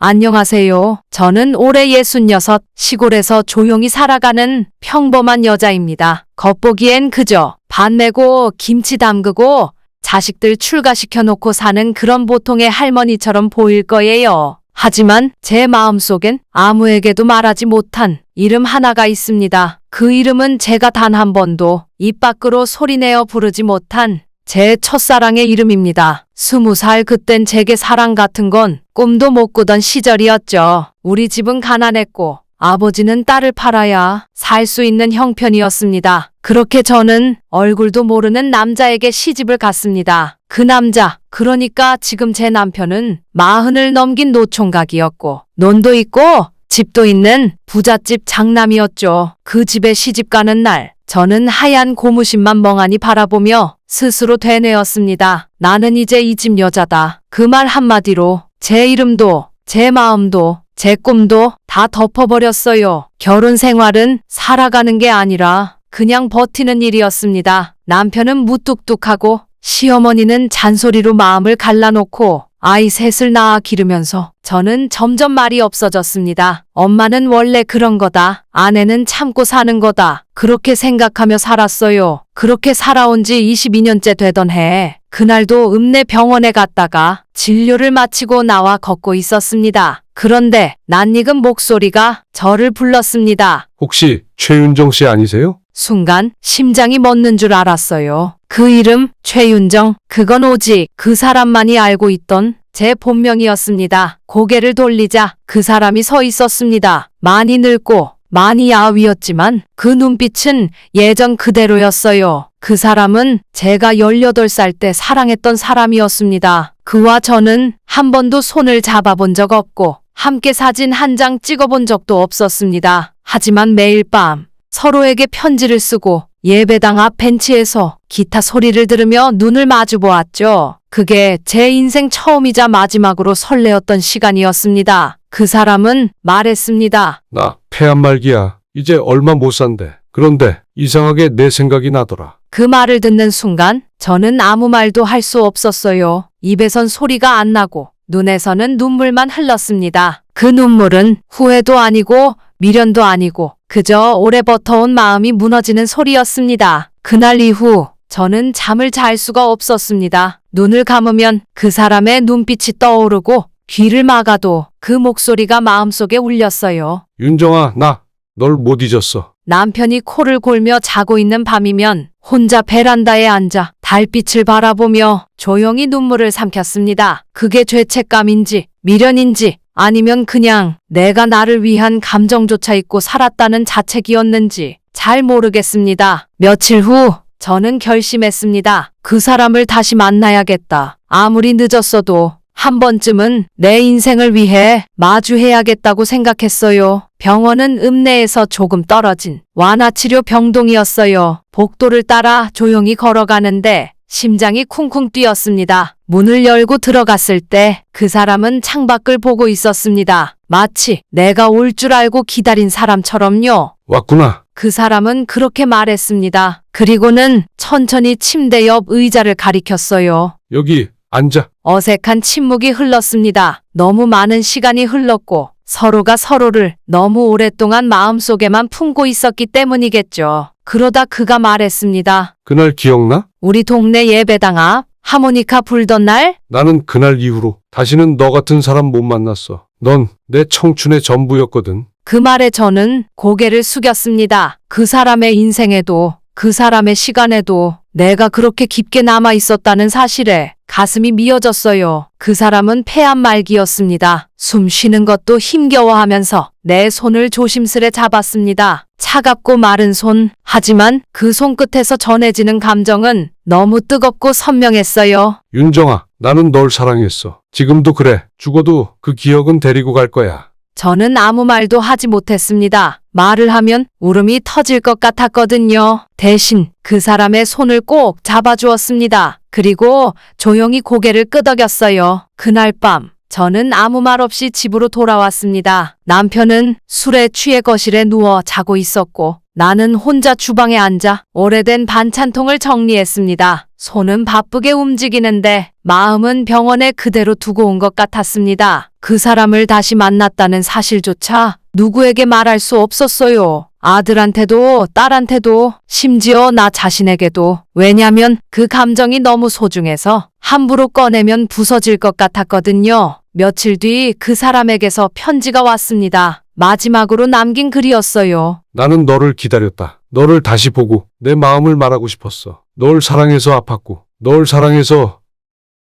안녕하세요. 저는 올해 66, 시골에서 조용히 살아가는 평범한 여자입니다. 겉보기엔 그저 밭 메고 김치 담그고 자식들 출가시켜 놓고 사는 그런 보통의 할머니처럼 보일 거예요. 하지만 제 마음속엔 아무에게도 말하지 못한 이름 하나가 있습니다. 그 이름은 제가 단 한 번도 입 밖으로 소리내어 부르지 못한 제 첫사랑의 이름입니다. 20살 그땐 제게 사랑 같은 건 꿈도 못 꾸던 시절이었죠. 우리 집은 가난했고 아버지는 딸을 팔아야 살 수 있는 형편이었습니다. 그렇게 저는 얼굴도 모르는 남자에게 시집을 갔습니다. 그 남자, 그러니까 지금 제 남편은 40을 넘긴 노총각이었고 논도 있고 집도 있는 부잣집 장남이었죠. 그 집에 시집 가는 날 저는 하얀 고무신만 멍하니 바라보며 스스로 되뇌었습니다. 나는 이제 이 집 여자다. 그 말 한마디로 제 이름도 제 마음도 제 꿈도 다 덮어버렸어요. 결혼 생활은 살아가는 게 아니라 그냥 버티는 일이었습니다. 남편은 무뚝뚝하고 시어머니는 잔소리로 마음을 갈라놓고 아이 셋을 낳아 기르면서 저는 점점 말이 없어졌습니다. 엄마는 원래 그런 거다. 아내는 참고 사는 거다. 그렇게 생각하며 살았어요. 그렇게 살아온 지 22년째 되던 해에 그날도 읍내 병원에 갔다가 진료를 마치고 나와 걷고 있었습니다. 그런데 낯익은 목소리가 저를 불렀습니다. 혹시 최윤정 씨 아니세요? 순간 심장이 멎는 줄 알았어요. 그 이름 최윤정, 그건 오직 그 사람만이 알고 있던 제 본명이었습니다. 고개를 돌리자 그 사람이 서 있었습니다. 많이 늙고 많이 야위었지만 그 눈빛은 예전 그대로였어요. 그 사람은 제가 18살 때 사랑했던 사람이었습니다. 그와 저는 한 번도 손을 잡아본 적 없고 함께 사진 한 장 찍어본 적도 없었습니다. 하지만 매일 밤 서로에게 편지를 쓰고 예배당 앞 벤치에서 기타 소리를 들으며 눈을 마주 보았죠. 그게 제 인생 처음이자 마지막으로 설레었던 시간이었습니다. 그 사람은 말했습니다. 나 폐암 말기야. 이제 얼마 못 산대. 그런데 이상하게 내 생각이 나더라. 그 말을 듣는 순간 저는 아무 말도 할 수 없었어요. 입에선 소리가 안 나고 눈에서는 눈물만 흘렀습니다. 그 눈물은 후회도 아니고 미련도 아니고 그저 오래 버텨온 마음이 무너지는 소리였습니다. 그날 이후 저는 잠을 잘 수가 없었습니다. 눈을 감으면 그 사람의 눈빛이 떠오르고 귀를 막아도 그 목소리가 마음속에 울렸어요. 윤정아, 나 널 못 잊었어. 남편이 코를 골며 자고 있는 밤이면 혼자 베란다에 앉아 달빛을 바라보며 조용히 눈물을 삼켰습니다. 그게 죄책감인지 미련인지 아니면 그냥 내가 나를 위한 감정조차 잊고 살았다는 자책이었는지 잘 모르겠습니다. 며칠 후 저는 결심했습니다. 그 사람을 다시 만나야겠다. 아무리 늦었어도 한 번쯤은 내 인생을 위해 마주해야겠다고 생각했어요. 병원은 읍내에서 조금 떨어진 완화치료 병동이었어요. 복도를 따라 조용히 걸어가는데 심장이 쿵쿵 뛰었습니다. 문을 열고 들어갔을 때 그 사람은 창밖을 보고 있었습니다. 마치 내가 올 줄 알고 기다린 사람처럼요. 왔구나. 그 사람은 그렇게 말했습니다. 그리고는 천천히 침대 옆 의자를 가리켰어요. 여기 앉아. 어색한 침묵이 흘렀습니다. 너무 많은 시간이 흘렀고 서로가 서로를 너무 오랫동안 마음속에만 품고 있었기 때문이겠죠. 그러다 그가 말했습니다. 그날 기억나? 우리 동네 예배당 앞 하모니카 불던 날? 나는 그날 이후로 다시는 너 같은 사람 못 만났어. 넌 내 청춘의 전부였거든. 그 말에 저는 고개를 숙였습니다. 그 사람의 인생에도 그 사람의 시간에도 내가 그렇게 깊게 남아 있었다는 사실에 가슴이 미어졌어요. 그 사람은 폐암 말기였습니다. 숨 쉬는 것도 힘겨워하면서 내 손을 조심스레 잡았습니다. 차갑고 마른 손. 하지만 그 손끝에서 전해지는 감정은 너무 뜨겁고 선명했어요. 윤정아, 나는 널 사랑했어. 지금도 그래. 죽어도 그 기억은 데리고 갈 거야. 저는 아무 말도 하지 못했습니다. 말을 하면 울음이 터질 것 같았거든요. 대신 그 사람의 손을 꼭 잡아주었습니다. 그리고 조용히 고개를 끄덕였어요. 그날 밤 저는 아무 말 없이 집으로 돌아왔습니다. 남편은 술에 취해 거실에 누워 자고 있었고 나는 혼자 주방에 앉아 오래된 반찬통을 정리했습니다. 손은 바쁘게 움직이는데 마음은 병원에 그대로 두고 온 것 같았습니다. 그 사람을 다시 만났다는 사실조차 누구에게 말할 수 없었어요. 아들한테도 딸한테도 심지어 나 자신에게도. 왜냐면 그 감정이 너무 소중해서 함부로 꺼내면 부서질 것 같았거든요. 며칠 뒤 그 사람에게서 편지가 왔습니다. 마지막으로 남긴 글이었어요. 나는 너를 기다렸다. 너를 다시 보고 내 마음을 말하고 싶었어. 널 사랑해서 아팠고, 널 사랑해서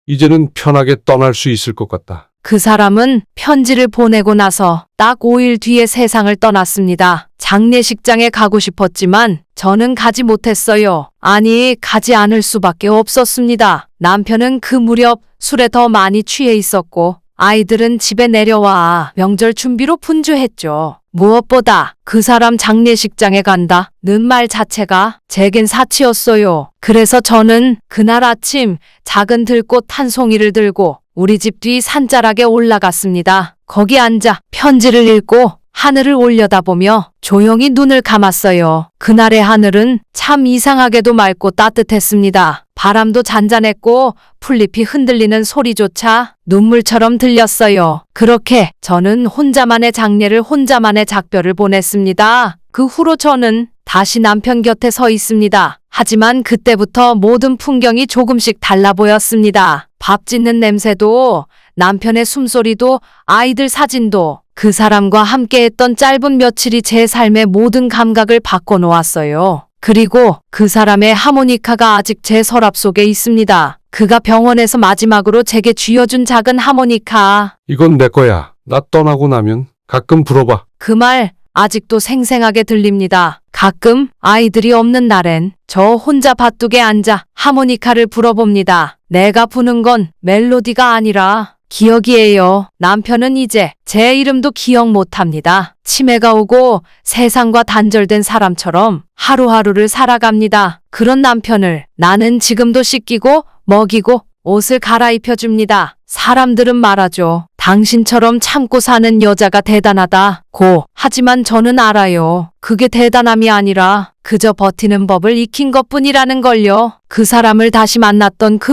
이제는 편하게 떠날 수 있을 것 같다. 그 사람은 편지를 보내고 나서 딱 5일 뒤에 세상을 떠났습니다. 장례식장에 가고 싶었지만 저는 가지 못했어요. 아니, 가지 않을 수밖에 없었습니다. 남편은 그 무렵 술에 더 많이 취해 있었고 아이들은 집에 내려와 명절 준비로 분주했죠. 무엇보다 그 사람 장례식장에 간다는 말 자체가 제겐 사치였어요. 그래서 저는 그날 아침 작은 들꽃 한 송이를 들고 우리 집 뒤 산자락에 올라갔습니다. 거기 앉아 편지를 읽고 하늘을 올려다보며 조용히 눈을 감았어요. 그날의 하늘은 참 이상하게도 맑고 따뜻했습니다. 바람도 잔잔했고 풀잎이 흔들리는 소리조차 눈물처럼 들렸어요. 그렇게 저는 혼자만의 장례를 혼자만의 작별을 보냈습니다. 그 후로 저는 다시 남편 곁에 서 있습니다. 하지만 그때부터 모든 풍경이 조금씩 달라 보였습니다. 밥 짓는 냄새도 남편의 숨소리도 아이들 사진도 그 사람과 함께했던 짧은 며칠이 제 삶의 모든 감각을 바꿔놓았어요. 그리고 그 사람의 하모니카가 아직 제 서랍 속에 있습니다. 그가 병원에서 마지막으로 제게 쥐어준 작은 하모니카. 이건 내 거야. 나 떠나고 나면 가끔 불어봐. 그 말 아직도 생생하게 들립니다. 가끔 아이들이 없는 날엔 저 혼자 밭둑에 앉아 하모니카를 불어봅니다. 내가 부는 건 멜로디가 아니라 기억이에요. 남편은 이제 제 이름도 기억 못합니다. 치매가 오고 세상과 단절된 사람처럼 하루하루를 살아갑니다. 그런 남편을 나는 지금도 씻기고 먹이고 옷을 갈아입혀줍니다. 사람들은 말하죠. 당신처럼 참고 사는 여자가 대단하다고. 하지만 저는 알아요. 그게 대단함이 아니라 그저 버티는 법을 익힌 것뿐이라는 걸요. 그 사람을 다시 만났던 그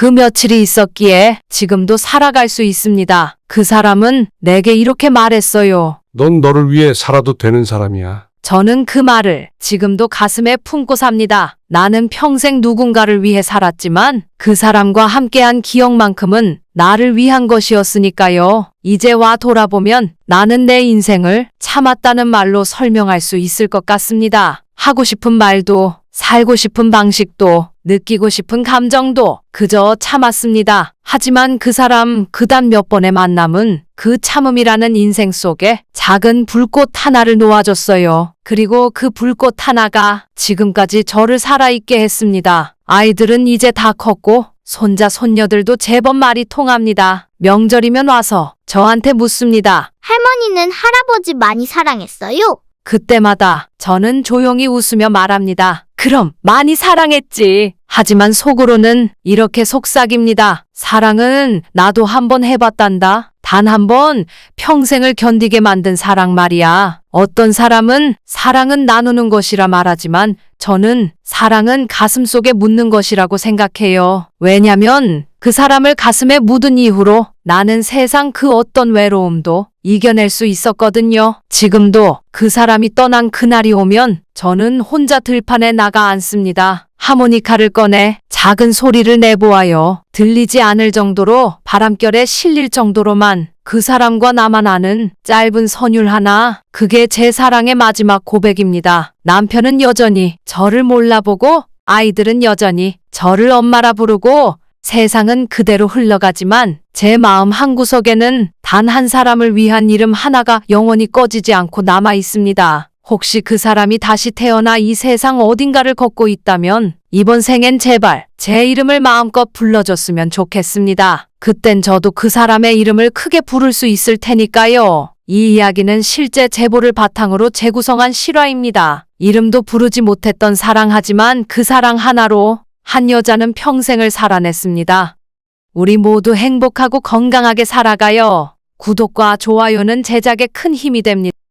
며칠이 있었기에 지금도 살아갈 수 있습니다. 그 사람은 내게 이렇게 말했어요. 넌 너를 위해 살아도 되는 사람이야. 저는 그 말을 지금도 가슴에 품고 삽니다. 나는 평생 누군가를 위해 살았지만 그 사람과 함께한 기억만큼은 나를 위한 것이었으니까요. 이제 와 돌아보면 나는 내 인생을 참았다는 말로 설명할 수 있을 것 같습니다. 하고 싶은 말도, 살고 싶은 방식도, 느끼고 싶은 감정도 그저 참았습니다. 하지만 그 사람 그단 몇 번의 만남은 그 참음이라는 인생 속에 작은 불꽃 하나를 놓아줬어요. 그리고 그 불꽃 하나가 지금까지 저를 살아있게 했습니다. 아이들은 이제 다 컸고 손자 손녀들도 제법 말이 통합니다. 명절이면 와서 저한테 묻습니다. 할머니는 할아버지 많이 사랑했어요? 그때마다 저는 조용히 웃으며 말합니다. 그럼 많이 사랑했지. 하지만 속으로는 이렇게 속삭입니다. 사랑은 나도 한번 해봤단다. 단 한 번 평생을 견디게 만든 사랑 말이야. 어떤 사람은 사랑은 나누는 것이라 말하지만 저는 사랑은 가슴 속에 묻는 것이라고 생각해요. 왜냐면 그 사람을 가슴에 묻은 이후로 나는 세상 그 어떤 외로움도 이겨낼 수 있었거든요. 지금도 그 사람이 떠난 그날이 오면 저는 혼자 들판에 나가 앉습니다. 하모니카를 꺼내 작은 소리를 내보아요. 들리지 않을 정도로 바람결에 실릴 정도로만 그 사람과 나만 아는 짧은 선율 하나. 그게 제 사랑의 마지막 고백입니다. 남편은 여전히 저를 몰라보고 아이들은 여전히 저를 엄마라 부르고 세상은 그대로 흘러가지만 제 마음 한구석에는 단 한 사람을 위한 이름 하나가 영원히 꺼지지 않고 남아 있습니다. 혹시 그 사람이 다시 태어나 이 세상 어딘가를 걷고 있다면 이번 생엔 제발 제 이름을 마음껏 불러줬으면 좋겠습니다. 그땐 저도 그 사람의 이름을 크게 부를 수 있을 테니까요. 이 이야기는 실제 제보를 바탕으로 재구성한 실화입니다. 이름도 부르지 못했던 사랑하지만 그 사랑 하나로 한 여자는 평생을 살아냈습니다. 우리 모두 행복하고 건강하게 살아가요. 구독과 좋아요는 제작에 큰 힘이 됩니다.